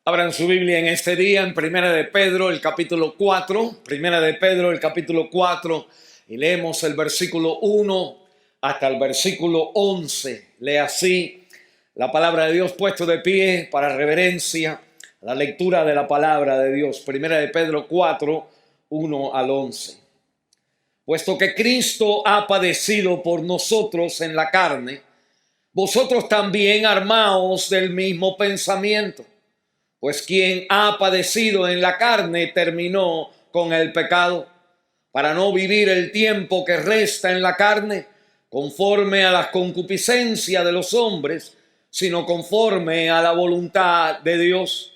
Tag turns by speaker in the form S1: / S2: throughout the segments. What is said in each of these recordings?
S1: Abran su Biblia en este día en Primera de Pedro, el capítulo 4. Primera de Pedro, el capítulo 4. Y leemos el versículo 1 hasta el versículo 11. Lee así la palabra de Dios, puesto de pie para reverencia, la lectura de la palabra de Dios. Primera de Pedro 4, 1 al 11. Puesto que Cristo ha padecido por nosotros en la carne, vosotros también armaos del mismo pensamiento. Pues quien ha padecido en la carne terminó con el pecado, para no vivir el tiempo que resta en la carne conforme a las concupiscencias de los hombres, sino conforme a la voluntad de Dios.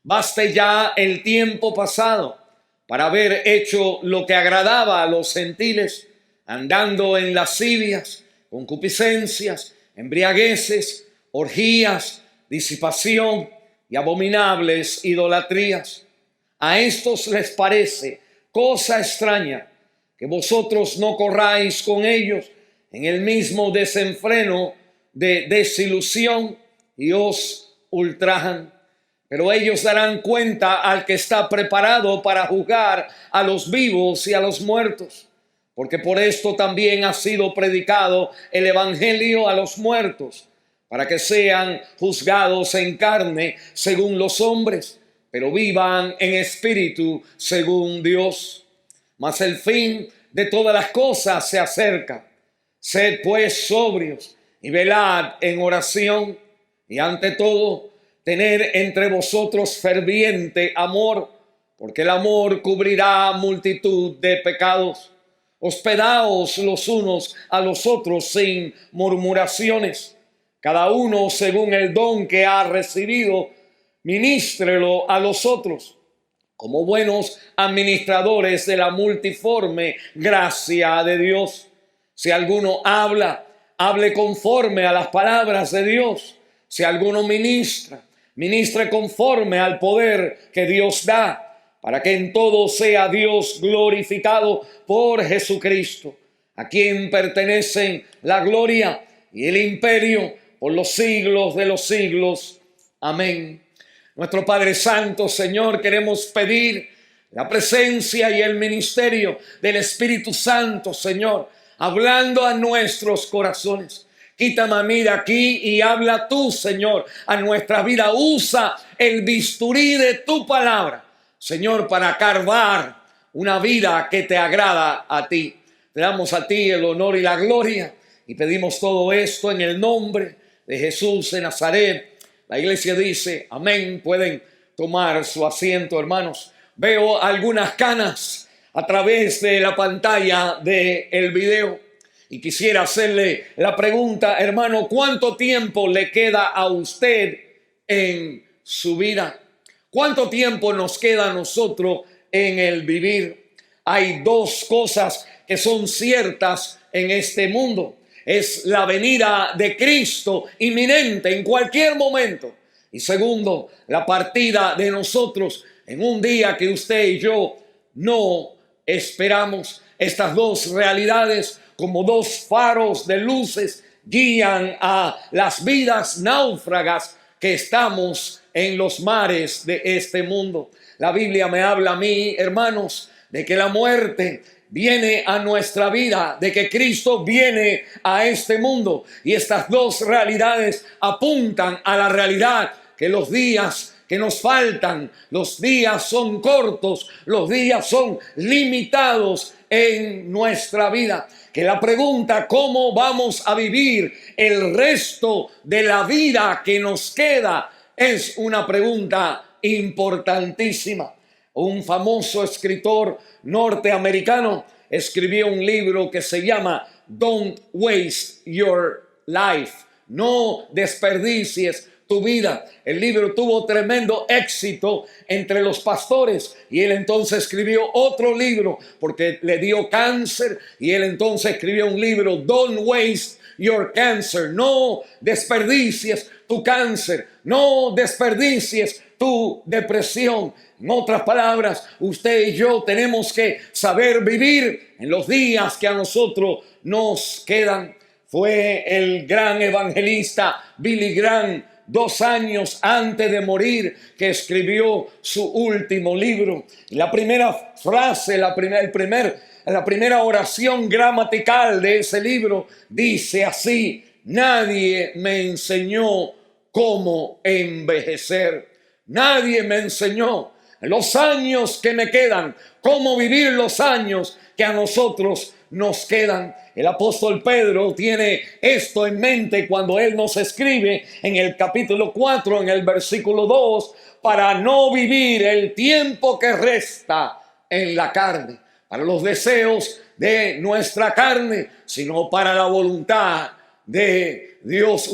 S1: Baste ya el tiempo pasado para haber hecho lo que agradaba a los gentiles, andando en lascivias, concupiscencias, embriagueces, orgías, disipación y abominables idolatrías. A estos les parece cosa extraña que vosotros no corráis con ellos en el mismo desenfreno de desilusión y os ultrajan. Pero ellos darán cuenta al que está preparado para juzgar a los vivos y a los muertos, porque por esto también ha sido predicado el evangelio a los muertos, para que sean juzgados en carne según los hombres, pero vivan en espíritu según Dios. Mas el fin de todas las cosas se acerca. Sed pues sobrios y velad en oración, y ante todo, tener entre vosotros ferviente amor, porque el amor cubrirá multitud de pecados. Hospedaos los unos a los otros sin murmuraciones. Cada uno según el don que ha recibido, ministrelo a los otros, como buenos administradores de la multiforme gracia de Dios. Si alguno habla, hable conforme a las palabras de Dios. Si alguno ministra, ministre conforme al poder que Dios da, para que en todo sea Dios glorificado por Jesucristo, a quien pertenecen la gloria y el imperio por los siglos de los siglos. Amén. Nuestro Padre Santo, Señor, queremos pedir la presencia y el ministerio del Espíritu Santo, Señor, hablando a nuestros corazones. Quítame a mí de aquí y habla tú, Señor, a nuestra vida. Usa el bisturí de tu palabra, Señor, para carvar una vida que te agrada a ti. Te damos a ti el honor y la gloria y pedimos todo esto en el nombre de Jesús de Nazaret. La iglesia dice amén. Pueden tomar su asiento, hermanos. Veo algunas canas a través de la pantalla del video y quisiera hacerle la pregunta, hermano, ¿cuánto tiempo le queda a usted en su vida? ¿Cuánto tiempo nos queda a nosotros en el vivir? Hay dos cosas que son ciertas en este mundo. Es la venida de Cristo inminente en cualquier momento. Y segundo, la partida de nosotros en un día que usted y yo no esperamos. Estas dos realidades, como dos faros de luces, guían a las vidas náufragas que estamos en los mares de este mundo. La Biblia me habla a mí, hermanos, de que la muerte viene a nuestra vida, de que Cristo viene a este mundo. Y estas dos realidades apuntan a la realidad que los días que nos faltan, los días son cortos, los días son limitados en nuestra vida. Que la pregunta, ¿cómo vamos a vivir el resto de la vida que nos queda? Es una pregunta importantísima. Un famoso escritor norteamericano escribió un libro que se llama Don't Waste Your Life. No desperdicies tu vida. El libro tuvo tremendo éxito entre los pastores y él entonces escribió otro libro porque le dio cáncer y él entonces escribió un libro, Don't Waste Your Cancer. No desperdicies tu cáncer, no desperdicies tu depresión. En otras palabras, usted y yo tenemos que saber vivir en los días que a nosotros nos quedan. Fue el gran evangelista Billy Graham 2 años antes de morir, que escribió su último libro. Y la primera frase, la primera oración gramatical de ese libro dice así: nadie me enseñó cómo envejecer. Nadie me enseñó en los años que me quedan, cómo vivir los años que a nosotros nos quedan. El apóstol Pedro tiene esto en mente cuando él nos escribe en el capítulo 4, en el versículo 2, para no vivir el tiempo que resta en la carne, para los deseos de nuestra carne, sino para la voluntad de Dios.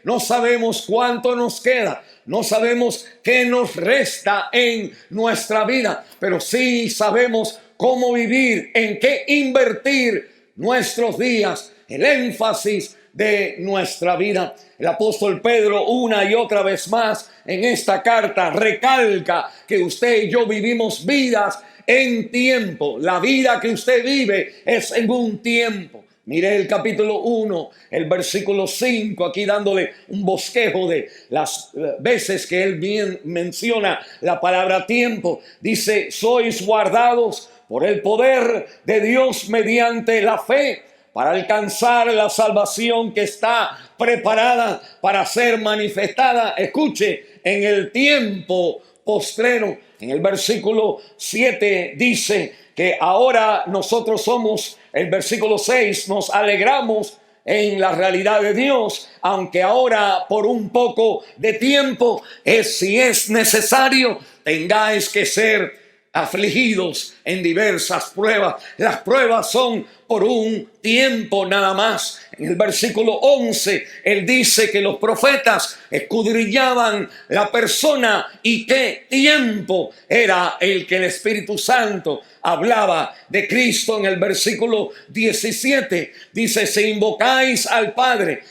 S1: No sabemos cuánto nos queda, no sabemos qué nos resta en nuestra vida, pero sí sabemos cómo vivir, en qué invertir nuestros días, el énfasis de nuestra vida. El apóstol Pedro una y otra vez más en esta carta recalca que usted y yo vivimos vidas en tiempo. La vida que usted vive es en un tiempo. Mire el capítulo 1, el versículo 5, aquí dándole un bosquejo de las veces que él bien menciona la palabra tiempo. Dice: sois guardados por el poder de Dios mediante la fe, para alcanzar la salvación que está preparada para ser manifestada, escuche, en el tiempo postrero. En el versículo 7 dice que ahora nosotros somos, el versículo 6, nos alegramos en la realidad de Dios, aunque ahora por un poco de tiempo, si es necesario, tengáis que ser afligidos en diversas pruebas. Las pruebas son por un tiempo nada más. En el versículo 11, él dice que los profetas escudriñaban la persona y qué tiempo era el que el Espíritu Santo hablaba de Cristo. En el versículo 17 dice: si invocáis al Padre,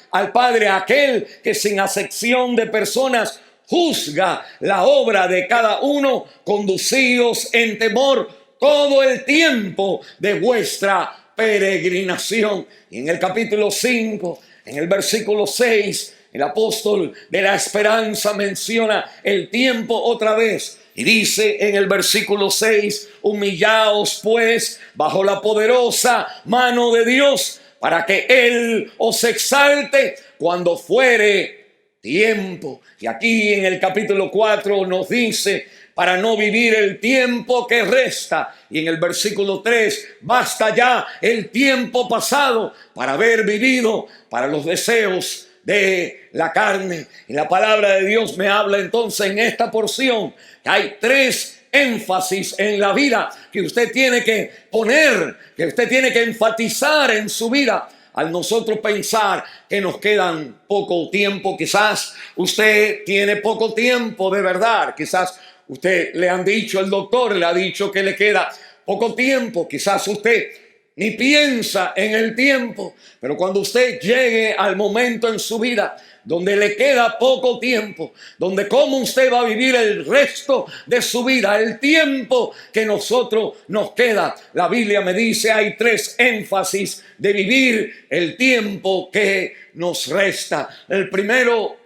S1: aquel que sin acepción de personas juzga la obra de cada uno, conducíos en temor todo el tiempo de vuestra peregrinación. Y en el capítulo 5, en el versículo 6, el apóstol de la esperanza menciona el tiempo otra vez. Y dice en el versículo 6: humillaos pues bajo la poderosa mano de Dios, para que Él os exalte cuando fuere tiempo. Y aquí en el capítulo 4 nos dice: para no vivir el tiempo que resta. Y en el versículo 3: basta ya el tiempo pasado para haber vivido para los deseos de la carne. Y la palabra de Dios me habla entonces en esta porción que hay 3 énfasis en la vida que usted tiene que poner, que usted tiene que enfatizar en su vida. Al nosotros pensar que nos quedan poco tiempo, quizás usted tiene poco tiempo de verdad, quizás usted le han dicho, el doctor le ha dicho que le queda poco tiempo, quizás usted ni piensa en el tiempo, pero cuando usted llegue al momento en su vida donde le queda poco tiempo, donde cómo usted va a vivir el resto de su vida, el tiempo que nosotros nos queda, la Biblia me dice hay 3 énfasis de vivir el tiempo que nos resta. El primero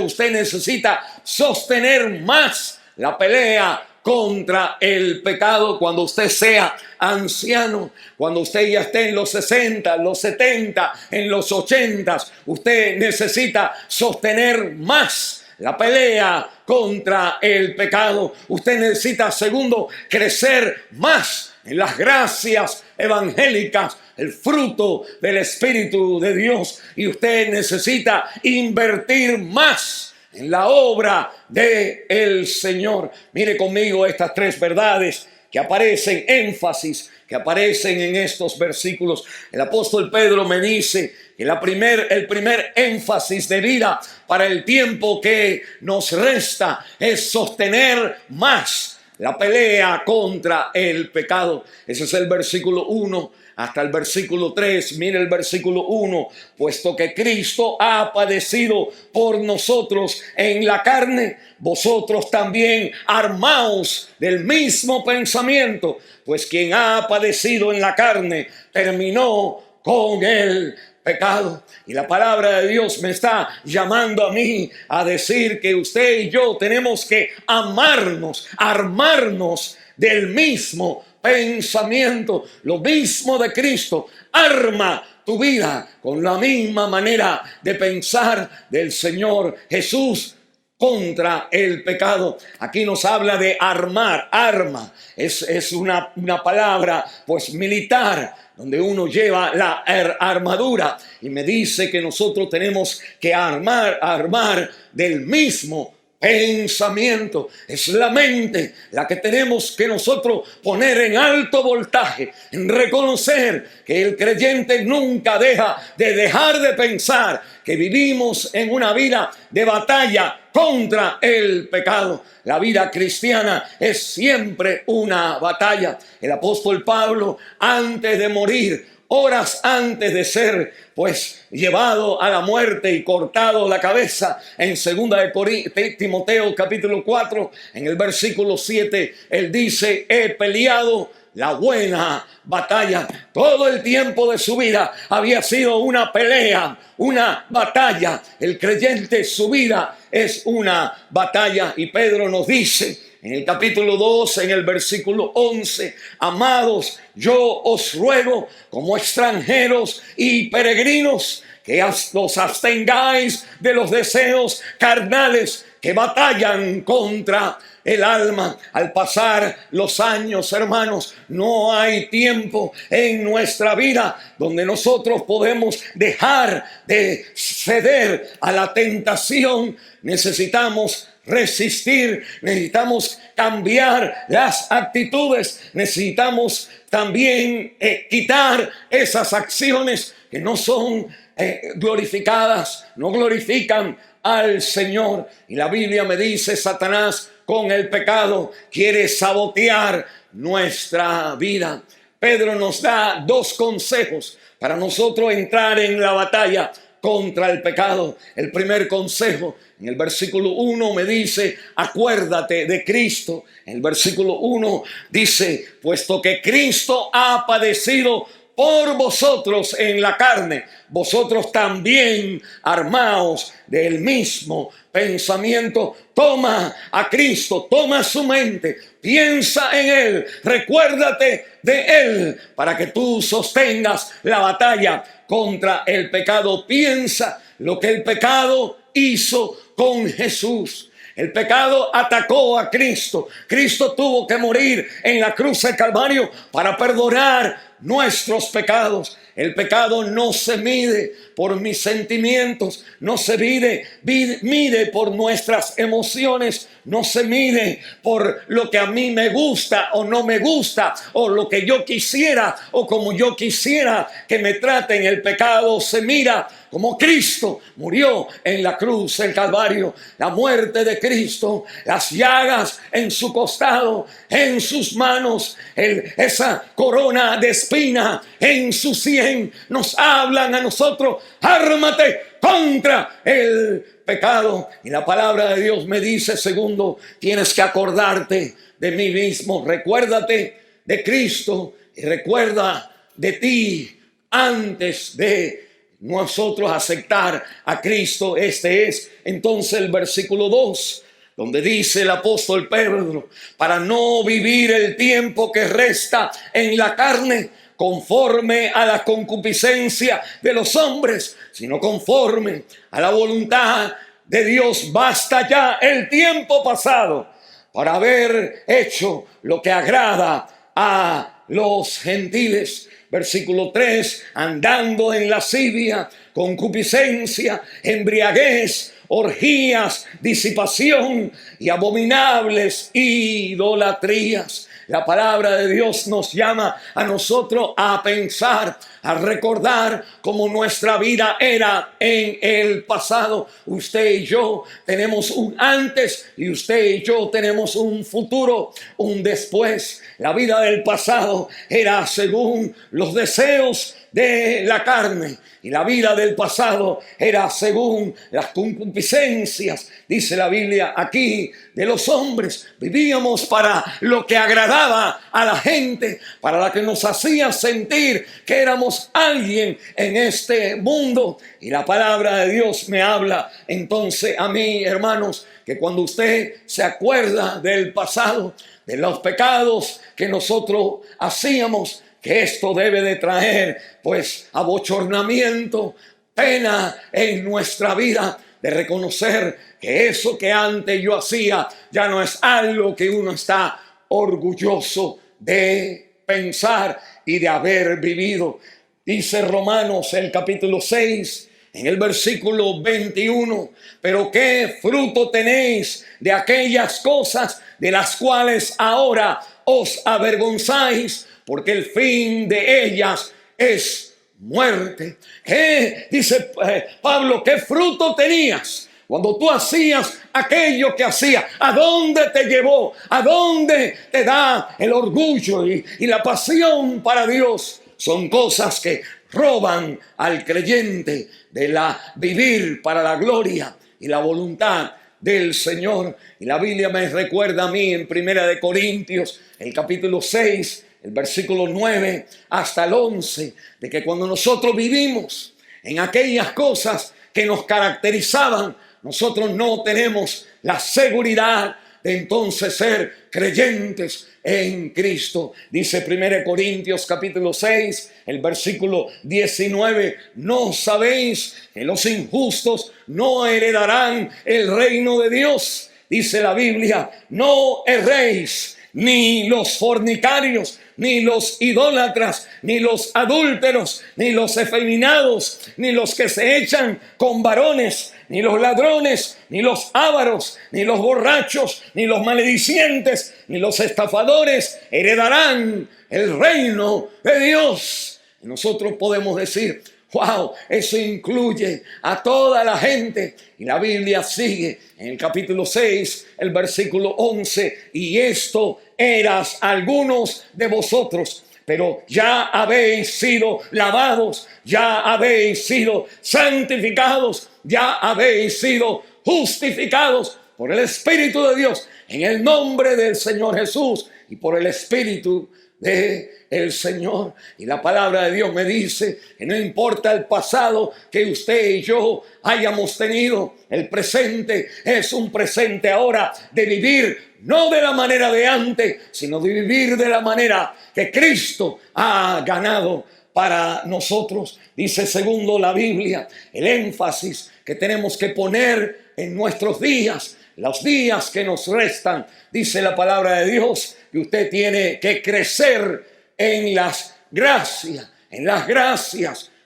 S1: usted necesita sostener más la pelea contra el pecado. Cuando usted sea anciano, cuando usted ya esté en los 60, en los 70, en los 80, usted necesita sostener más la pelea contra el pecado. Usted necesita, segundo, crecer más en las gracias evangélicas, el fruto del Espíritu de Dios. Y usted necesita invertir más en la obra del Señor. Mire conmigo estas 3 verdades que aparecen, énfasis que aparecen en estos versículos. El apóstol Pedro me dice que el primer énfasis de vida para el tiempo que nos resta es sostener más la pelea contra el pecado. Ese es el versículo 1 hasta el versículo 3. Mire el versículo 1: puesto que Cristo ha padecido por nosotros en la carne, vosotros también armaos del mismo pensamiento, pues quien ha padecido en la carne terminó con el pecado. Y la palabra de Dios me está llamando a mí a decir que usted y yo tenemos que amarnos, armarnos del mismo pensamiento, lo mismo de Cristo. Arma tu vida con la misma manera de pensar del Señor Jesús contra el pecado. Aquí nos habla de armar, arma. Es una palabra pues militar, donde uno lleva la armadura, y me dice que nosotros tenemos que armar del mismo pensamiento. Es la mente la que tenemos que nosotros poner en alto voltaje, en reconocer que el creyente nunca dejar de pensar que vivimos en una vida de batalla contra el pecado. La vida cristiana es siempre una batalla. El apóstol Pablo, antes de morir, horas antes de ser pues llevado a la muerte y cortado la cabeza, en 2 de Timoteo capítulo 4, en el versículo 7, él dice: he peleado la buena batalla. Todo el tiempo de su vida había sido una pelea, una batalla. El creyente, su vida es una batalla. Y Pedro nos dice en el capítulo 2, en el versículo 11: amados, yo os ruego como extranjeros y peregrinos que os abstengáis de los deseos carnales que batallan contra el alma. Al pasar los años, hermanos, no hay tiempo en nuestra vida donde nosotros podemos dejar de ceder a la tentación. Necesitamos resistir, necesitamos cambiar las actitudes, necesitamos también quitar esas acciones que no son glorificadas, no glorifican al Señor. Y la Biblia me dice: Satanás con el pecado quiere sabotear nuestra vida. Pedro nos da dos consejos para nosotros entrar en la batalla contra el pecado. El primer consejo, en el versículo 1 me dice: acuérdate de Cristo. En el versículo 1 dice: puesto que Cristo ha padecido por vosotros en la carne, vosotros también armaos del mismo pensamiento. Toma a Cristo, toma su mente, piensa en Él, recuérdate de Él para que tú sostengas la batalla contra el pecado. Piensa lo que el pecado hizo con Jesús. El pecado atacó a Cristo. Cristo tuvo que morir en la cruz del Calvario para perdonar nuestros pecados. El pecado no se mide por mis sentimientos, no se mide por nuestras emociones, no se mide por lo que a mí me gusta o no me gusta, o lo que yo quisiera o como yo quisiera que me traten. El pecado se mira como Cristo murió en la cruz del Calvario. La muerte de Cristo, las llagas en su costado, en sus manos, esa corona de espina en su sien, nos hablan a nosotros: ármate contra el pecado. Y la palabra de Dios me dice: segundo, tienes que acordarte de mí mismo. Recuérdate de Cristo y recuerda de ti antes de nosotros aceptar a Cristo. Este es entonces el versículo 2, donde dice el apóstol Pedro: para no vivir el tiempo que resta en la carne conforme a la concupiscencia de los hombres, sino conforme a la voluntad de Dios. Basta ya el tiempo pasado para haber hecho lo que agrada a los gentiles. Versículo 3: andando en lascivia, concupiscencia, embriaguez, orgías, disipación y abominables idolatrías. La palabra de Dios nos llama a nosotros a pensar, a recordar cómo nuestra vida era en el pasado. Usted y yo tenemos un antes y usted y yo tenemos un futuro, un después. La vida del pasado era según los deseos de la carne, y la vida del pasado era según las concupiscencias, dice la Biblia aquí, de los hombres. Vivíamos para lo que agradaba a la gente, para la que nos hacía sentir que éramos somos alguien en este mundo. Y la palabra de Dios me habla entonces a mí, hermanos, que cuando usted se acuerda del pasado, de los pecados que nosotros hacíamos, que esto debe de traer pues abochornamiento, pena en nuestra vida, de reconocer que eso que antes yo hacía ya no es algo que uno está orgulloso de pensar y de haber vivido. Dice Romanos el capítulo 6 en el versículo 21, pero qué fruto tenéis de aquellas cosas de las cuales ahora os avergonzáis, porque el fin de ellas es muerte. ¿Qué? Dice Pablo, ¿qué fruto tenías cuando tú hacías aquello que hacías? ¿A dónde te llevó? ¿A dónde te da el orgullo y la pasión para Dios? Son cosas que roban al creyente de la vivir para la gloria y la voluntad del Señor. Y la Biblia me recuerda a mí en Primera de Corintios, el capítulo 6, el versículo 9 hasta el 11, de que cuando nosotros vivimos en aquellas cosas que nos caracterizaban, nosotros no tenemos la seguridad de entonces ser creyentes en Cristo. Dice 1 Corintios capítulo 6, el versículo 19, ¿no sabéis que los injustos no heredarán el reino de Dios? Dice la Biblia, no erréis, ni los fornicarios, ni los idólatras, ni los adúlteros, ni los efeminados, ni los que se echan con varones, ni los ladrones, ni los ávaros, ni los borrachos, ni los maledicientes, ni los estafadores heredarán el reino de Dios. Y nosotros podemos decir, wow, eso incluye a toda la gente. Y la Biblia sigue en el capítulo 6, el versículo 11. Y esto eras algunos de vosotros, pero ya habéis sido lavados, ya habéis sido santificados, ya habéis sido justificados por el Espíritu de Dios en el nombre del Señor Jesús y por el Espíritu del Señor. Y la palabra de Dios me dice que no importa el pasado que usted y yo hayamos tenido, el presente es un presente ahora de vivir no de la manera de antes, sino de vivir de la manera que Cristo ha ganado para nosotros. Dice segundo la Biblia, el énfasis que tenemos que poner en nuestros días, los días que nos restan. Dice la palabra de Dios que usted tiene que crecer en las gracias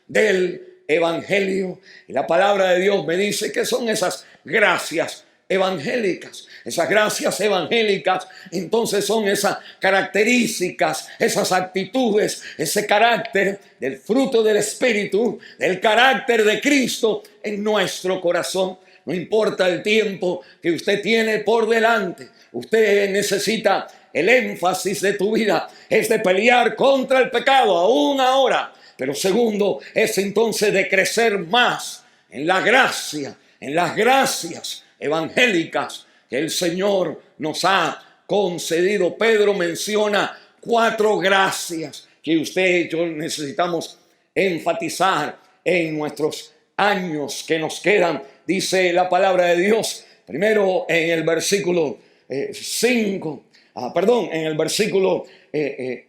S1: del Evangelio. Y la palabra de Dios me dice que son esas gracias evangélicas. Esas gracias evangélicas entonces son esas características, esas actitudes, ese carácter del fruto del Espíritu, del carácter de Cristo en nuestro corazón. No importa el tiempo que usted tiene por delante, usted necesita el énfasis de tu vida, es de pelear contra el pecado aún ahora, pero segundo es entonces de crecer más en la gracia, en las gracias evangélicas que el Señor nos ha concedido. Pedro menciona 4 gracias que usted y yo necesitamos enfatizar en nuestros años que nos quedan. Dice la palabra de Dios, primero en el versículo en el versículo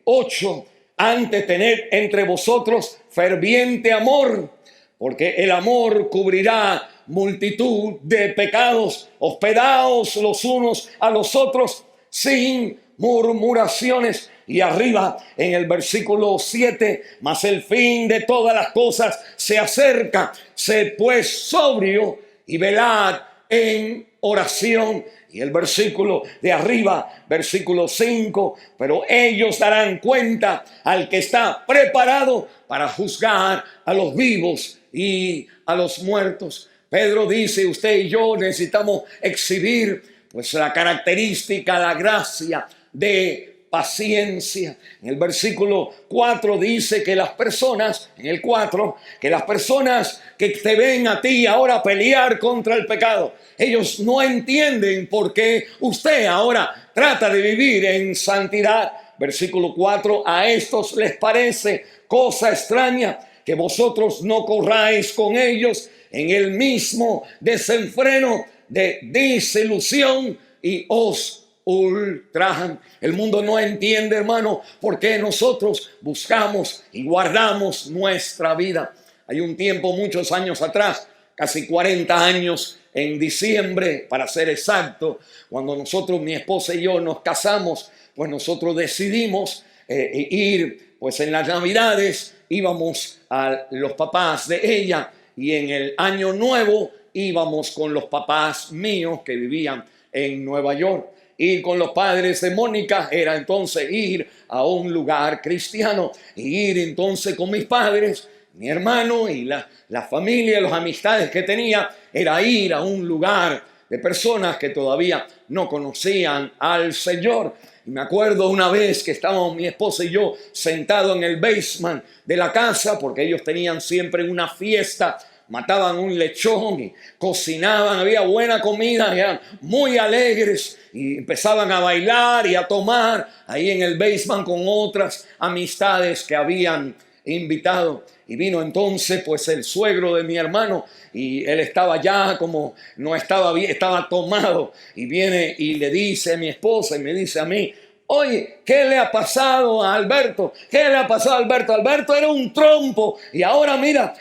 S1: 8, antes tened entre vosotros ferviente amor, porque el amor cubrirá multitud de pecados. Hospedaos los unos a los otros sin murmuraciones. Y arriba en el versículo 7, mas el fin de todas las cosas se acerca. Sed pues sobrio y velad en oración. Y el versículo de arriba, versículo 5, pero ellos darán cuenta al que está preparado para juzgar a los vivos y a los muertos. Pedro dice, usted y yo necesitamos exhibir pues la característica, la gracia de paciencia. En el versículo 4 dice que las personas, que las personas que te ven a ti ahora pelear contra el pecado, ellos no entienden por qué usted ahora trata de vivir en santidad. versículo 4, a estos les parece cosa extraña que vosotros no corráis con ellos en el mismo desenfreno de disilusión y os ultrajan. El mundo no entiende, hermano, por qué nosotros buscamos y guardamos nuestra vida. Hay un tiempo, muchos años atrás, casi 40 años, en diciembre, para ser exacto, cuando nosotros, mi esposa y yo, nos casamos, pues nosotros decidimos ir, pues en las Navidades íbamos a los papás de ella y en el Año Nuevo íbamos con los papás míos que vivían en Nueva York. Ir con los padres de Mónica era entonces ir a un lugar cristiano, y ir entonces con mis padres, mi hermano y la familia, las amistades que tenía, era ir a un lugar de personas que todavía no conocían al Señor. Y me acuerdo una vez que estábamos mi esposa y yo sentados en el basement de la casa, porque ellos tenían siempre una fiesta, mataban un lechón y cocinaban, había buena comida, eran muy alegres y empezaban a bailar y a tomar ahí en el basement con otras amistades que habían invitado. Y vino entonces pues el suegro de mi hermano y él estaba ya como no estaba bien, estaba tomado, y viene y le dice a mi esposa y me dice a mí: oye, ¿qué le ha pasado a Alberto? ¿Qué le ha pasado a Alberto? Alberto era un trompo y ahora mira,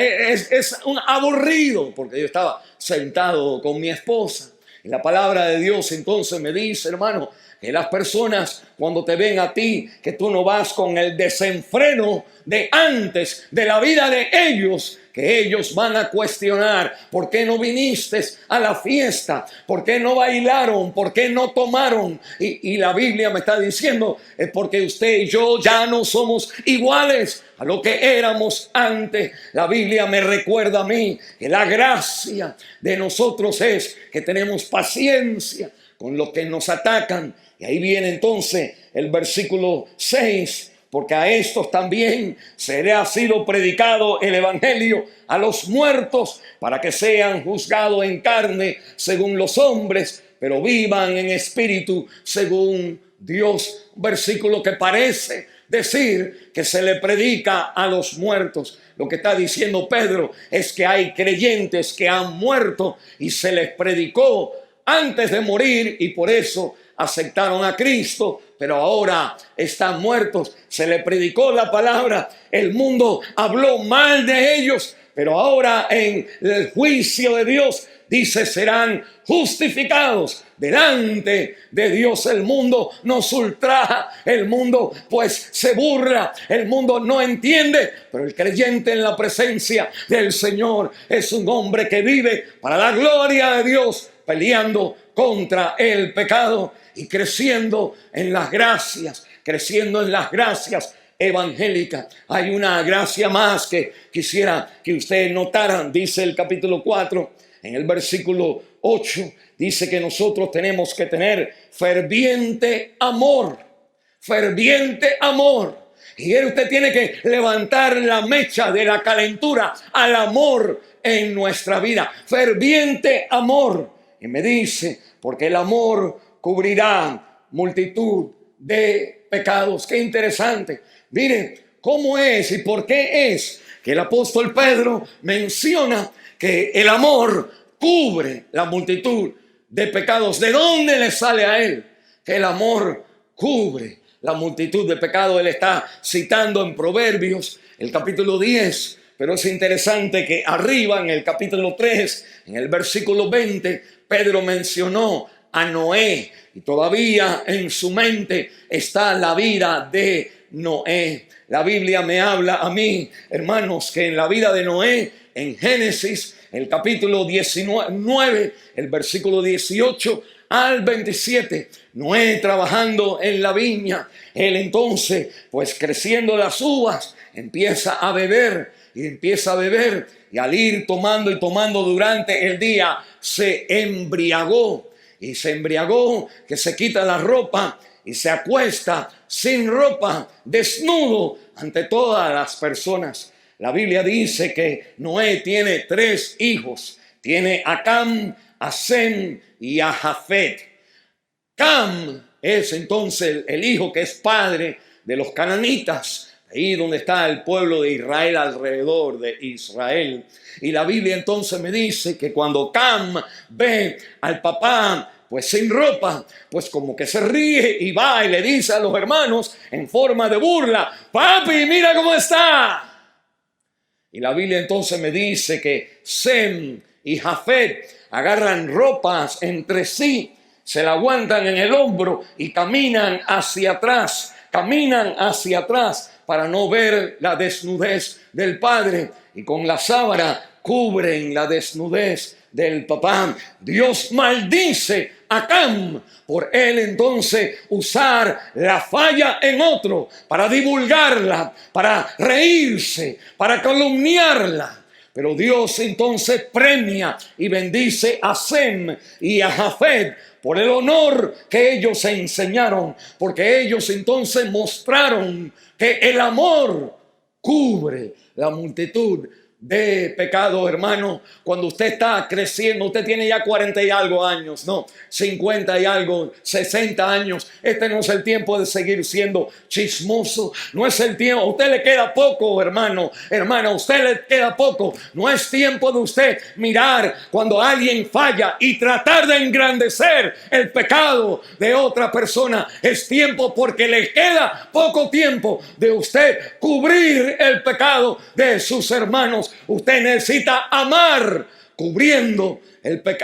S1: es un aburrido, porque yo estaba sentado con mi esposa. Y la palabra de Dios entonces me dice, hermano, que las personas cuando te ven a ti, que tú no vas con el desenfreno de antes de la vida de ellos, que ellos van a cuestionar por qué no viniste a la fiesta, por qué no bailaron, por qué no tomaron. Y la Biblia me está diciendo, es porque usted y yo ya no somos iguales a lo que éramos antes. La Biblia me recuerda a mí que la gracia de nosotros es que tenemos paciencia con los que nos atacan. Y ahí viene entonces el versículo 6. Porque a estos también se le ha sido predicado el evangelio a los muertos, para que sean juzgados en carne según los hombres, pero vivan en espíritu según Dios. Un versículo que parece decir que se le predica a los muertos. Lo que está diciendo Pedro es que hay creyentes que han muerto y se les predicó antes de morir, y por eso aceptaron a Cristo, pero ahora están muertos. Se le predicó la palabra, el mundo habló mal de ellos, pero ahora en el juicio de Dios dice: serán justificados delante de Dios. El mundo nos ultraja, el mundo pues se burla, el mundo no entiende, pero el creyente en la presencia del Señor es un hombre que vive para la gloria de Dios, peleando contra el pecado y creciendo en las gracias, evangélicas. Hay una gracia más que quisiera que ustedes notaran. Dice el capítulo 4, en el versículo 8, dice que nosotros tenemos que tener ferviente amor. Ferviente amor. Y usted tiene que levantar la mecha de la calentura al amor en nuestra vida. Ferviente amor. Y me dice, porque el amor cubrirá multitud de pecados. Qué interesante. Miren cómo es y por qué es que el apóstol Pedro menciona que el amor cubre la multitud de pecados. ¿De dónde le sale a él que el amor cubre la multitud de pecados? Él está citando en Proverbios el capítulo 10. Pero es interesante que arriba en el capítulo 3, en el versículo 20, Pedro mencionó a Noé, y todavía en su mente está la vida de Noé. La Biblia me habla a mí, hermanos, que en la vida de Noé, en Génesis, el capítulo 19, el versículo 18 al 27, Noé trabajando en la viña, él entonces, pues creciendo las uvas, empieza a beber, y al ir tomando y tomando durante el día, se embriagó, que se quita la ropa y se acuesta sin ropa, desnudo ante todas las personas. La Biblia dice que Noé tiene 3 hijos, tiene a Cam, a Sem y a Jafet. Cam es entonces el hijo que es padre de los cananitas, ahí donde está el pueblo de Israel, alrededor de Israel. Y la Biblia entonces me dice que cuando Cam ve al papá pues sin ropa, pues como que se ríe y va y le dice a los hermanos en forma de burla: papi, mira cómo está. Y la Biblia entonces me dice que Sem y Jafet agarran ropas entre sí, se la aguantan en el hombro y caminan hacia atrás para no ver la desnudez del padre, y con la sábana cubren la desnudez del papá. Dios maldice a Cam por él entonces usar la falla en otro para divulgarla, para reírse, para calumniarla. Pero Dios entonces premia y bendice a Sem y a Jafet por el honor que ellos se enseñaron, porque ellos entonces mostraron que el amor cubre la multitud de pecado, hermano. Cuando usted está creciendo, usted tiene ya 40 y algo años, no, 50 y algo, 60 años. Este no es el tiempo de seguir siendo chismoso, no es el tiempo. A usted le queda poco, hermano, hermana, a usted le queda poco. No es tiempo de usted mirar cuando alguien falla y tratar de engrandecer el pecado de otra persona. Es tiempo, porque le queda poco tiempo, de usted cubrir el pecado de sus hermanos. Usted necesita amar cubriendo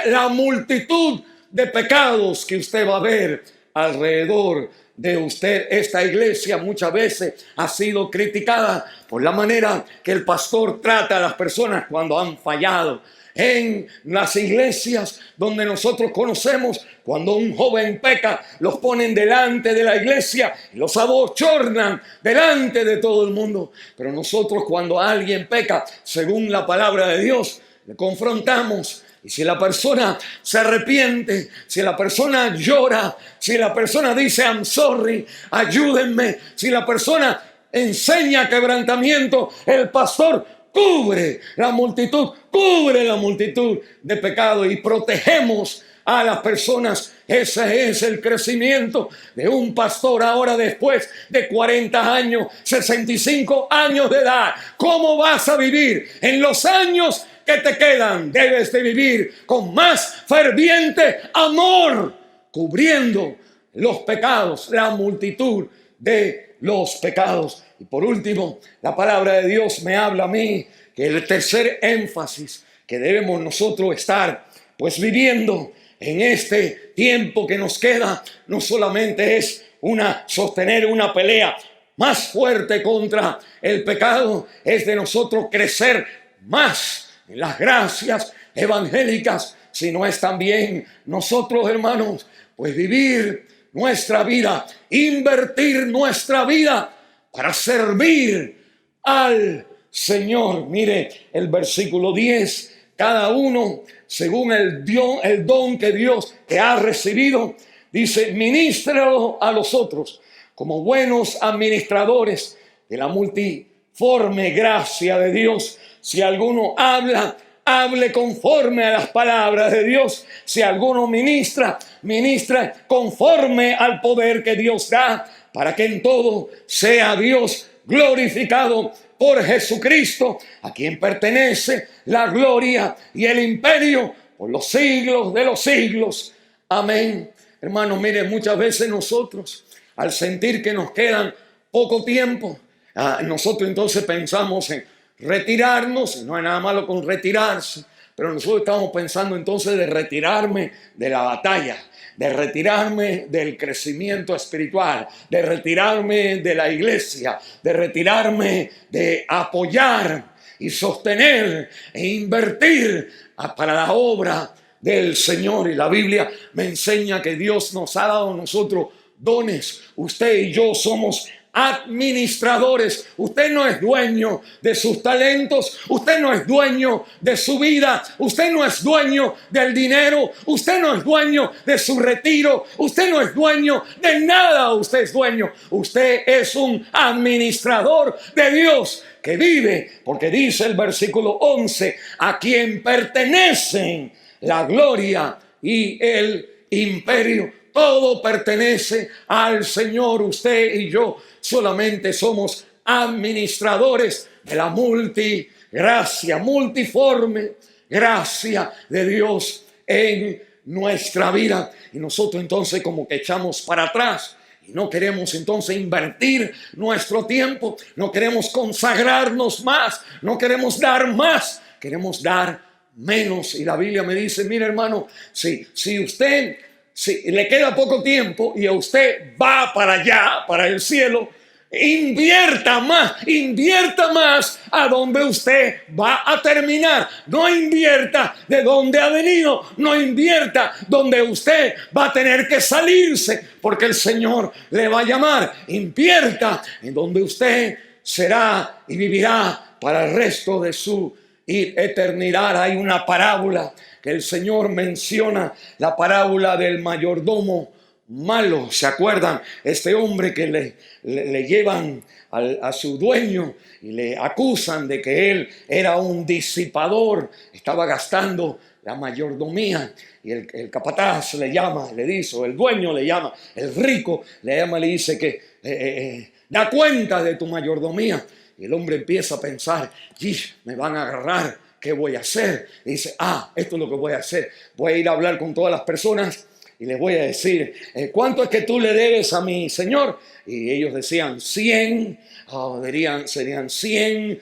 S1: la multitud de pecados que usted va a ver alrededor de usted. Esta iglesia muchas veces ha sido criticada por la manera que el pastor trata a las personas cuando han fallado. En las iglesias donde nosotros conocemos, cuando un joven peca, los ponen delante de la iglesia y los abochornan delante de todo el mundo. Pero nosotros, cuando alguien peca, según la palabra de Dios, le confrontamos. Y si la persona se arrepiente, si la persona llora, si la persona dice I'm sorry, ayúdenme, si la persona enseña quebrantamiento, el pastor cubre la multitud de pecados y protegemos a las personas. Ese es el crecimiento de un pastor ahora, después de 40 años, 65 años de edad. ¿Cómo vas a vivir en los años que te quedan? Debes de vivir con más ferviente amor, cubriendo los pecados, la multitud de los pecados. Y por último, la palabra de Dios me habla a mí que el tercer énfasis que debemos nosotros estar pues viviendo en este tiempo que nos queda, no solamente es sostener una pelea más fuerte contra el pecado, es de nosotros crecer más en las gracias evangélicas, sino es también nosotros, hermanos, pues vivir nuestra vida, invertir nuestra vida para servir al Señor. Mire el versículo 10. Cada uno según el don que Dios te ha recibido, dice: ministralo a los otros como buenos administradores de la multiforme gracia de Dios. Si alguno habla, hable conforme a las palabras de Dios. Si alguno ministra, ministra conforme al poder que Dios da, para que en todo sea Dios glorificado por Jesucristo, a quien pertenece la gloria y el imperio por los siglos de los siglos. Amén. Hermanos, miren, muchas veces nosotros, al sentir que nos quedan poco tiempo, nosotros entonces pensamos en retirarnos. Y no hay nada malo con retirarse, pero nosotros estamos pensando entonces de retirarme de la batalla, de retirarme del crecimiento espiritual, de retirarme de la iglesia, de retirarme de apoyar y sostener e invertir para la obra del Señor. Y la Biblia me enseña que Dios nos ha dado a nosotros dones. Usted y yo somos administradores. Usted no es dueño de sus talentos, usted no es dueño de su vida, usted no es dueño del dinero, usted no es dueño de su retiro, usted no es dueño de nada. Usted es dueño, usted es un administrador de Dios que vive, porque dice el versículo 11: a quien pertenecen la gloria y el imperio todo pertenece al Señor. Usted y yo solamente somos administradores de la multigracia, multiforme gracia de Dios en nuestra vida. Y nosotros entonces como que echamos para atrás y no queremos entonces invertir nuestro tiempo, no queremos consagrarnos más, no queremos dar más, queremos dar menos. Y la Biblia me dice, mire hermano, si le queda poco tiempo y a usted va para allá, para el cielo, invierta más a donde usted va a terminar. No invierta de donde ha venido, no invierta donde usted va a tener que salirse, porque el Señor le va a llamar. Invierta en donde usted será y vivirá para el resto de su eternidad. Hay una parábola que el Señor menciona, la parábola del mayordomo malo. ¿Se acuerdan? Este hombre que le llevan a su dueño y le acusan de que él era un disipador, estaba gastando la mayordomía. Y el capataz le llama, le dice, o el dueño le llama, el rico le llama, le dice que da cuenta de tu mayordomía. Y el hombre empieza a pensar, me van a agarrar, ¿qué voy a hacer? Y dice, esto es lo que voy a hacer, voy a ir a hablar con todas las personas y les voy a decir, ¿cuánto es que tú le debes a mi señor? Y ellos decían 100, serían 100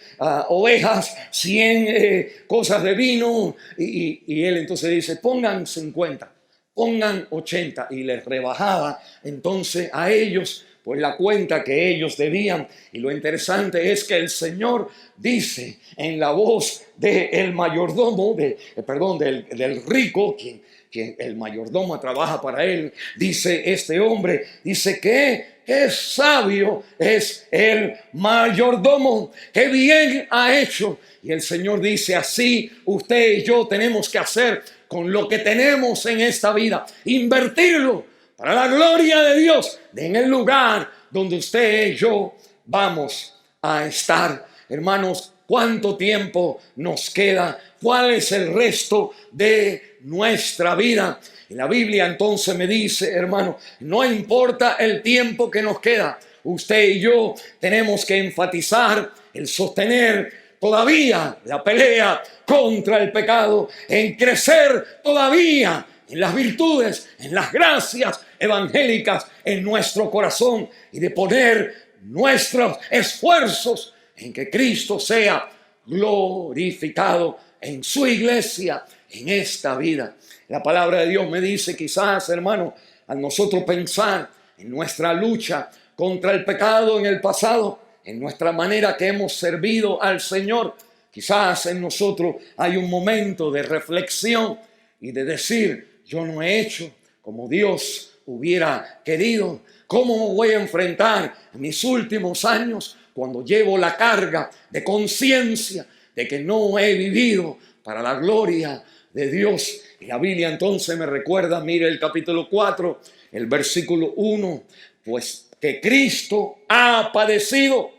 S1: ovejas, 100 cosas de vino. Y él entonces dice, pongan 50, pongan 80. Y les rebajaba entonces a ellos pues la cuenta que ellos debían. Y lo interesante es que el Señor dice en la voz del mayordomo, del rico, quien el mayordomo trabaja para él, dice este hombre, dice que qué sabio es el mayordomo, qué bien ha hecho. Y el Señor dice, así usted y yo tenemos que hacer con lo que tenemos en esta vida, invertirlo para la gloria de Dios en el lugar donde usted y yo vamos a estar. Hermanos, ¿cuánto tiempo nos queda? ¿Cuál es el resto de nuestra vida? Y la Biblia entonces me dice, hermano, no importa el tiempo que nos queda, usted y yo tenemos que enfatizar el sostener todavía la pelea contra el pecado, en crecer todavía en las virtudes, en las gracias evangélicas en nuestro corazón, y de poner nuestros esfuerzos en que Cristo sea glorificado en su iglesia en esta vida. La palabra de Dios me dice, quizás, hermano, al nosotros pensar en nuestra lucha contra el pecado en el pasado, en nuestra manera que hemos servido al Señor, quizás en nosotros hay un momento de reflexión y de decir, yo no he hecho como Dios hubiera querido. ¿Cómo me voy a enfrentar en mis últimos años cuando llevo la carga de conciencia de que no he vivido para la gloria de Dios? Y la Biblia entonces me recuerda, mire el capítulo 4, el versículo 1, pues que Cristo ha padecido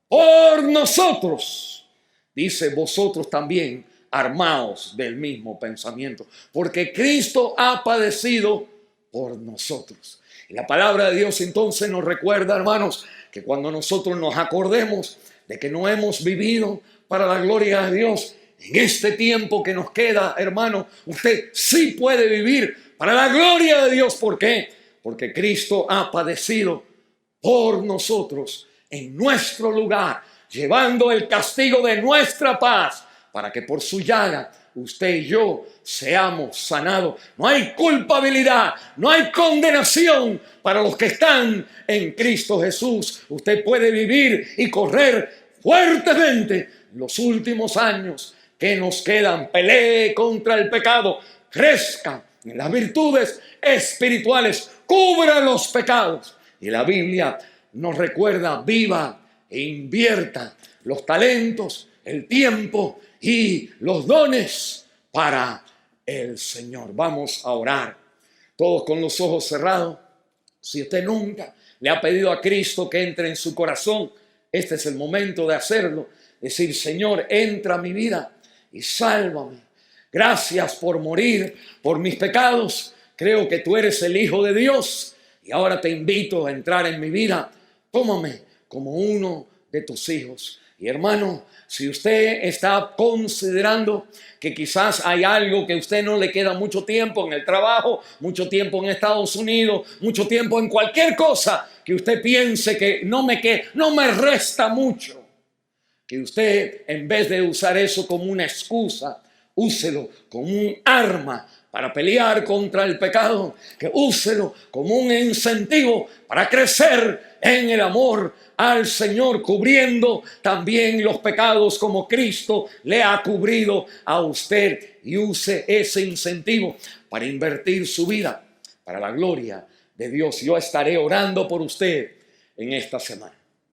S1: por nosotros. Dice, vosotros también armaos del mismo pensamiento, porque Cristo ha padecido por nosotros. Y la palabra de Dios entonces nos recuerda, hermanos, que cuando nosotros nos acordemos de que no hemos vivido para la gloria de Dios, en este tiempo que nos queda, hermano, usted sí puede vivir para la gloria de Dios. ¿Por qué? Porque Cristo ha padecido por nosotros en nuestro lugar, llevando el castigo de nuestra paz, para que por su llaga usted y yo seamos sanados. No hay culpabilidad, no hay condenación para los que están en Cristo Jesús. Usted puede vivir y correr fuertemente los últimos años que nos quedan. Pelee contra el pecado, crezca en las virtudes espirituales, cubra los pecados. Y la Biblia nos recuerda, viva e invierta los talentos, el tiempo y los dones para el Señor. Vamos a orar, todos con los ojos cerrados. Si usted nunca le ha pedido a Cristo que entre en su corazón, este es el momento de hacerlo. Decir, Señor, entra a mi vida y sálvame. Gracias por morir por mis pecados. creo que tú eres el Hijo de Dios y ahora te invito a entrar en mi vida. Tómame como uno de tus hijos. Y hermano, si usted está considerando que quizás hay algo que a usted no le queda mucho tiempo en el trabajo, mucho tiempo en Estados Unidos, mucho tiempo en cualquier cosa que usted piense que no me resta mucho, que usted, en vez de usar eso como una excusa, úselo como un arma para pelear contra el pecado, que úselo como un incentivo para crecer en el amor al Señor, cubriendo también los pecados como Cristo le ha cubrido a usted, y use ese incentivo para invertir su vida para la gloria de Dios. Yo estaré orando por usted en esta semana.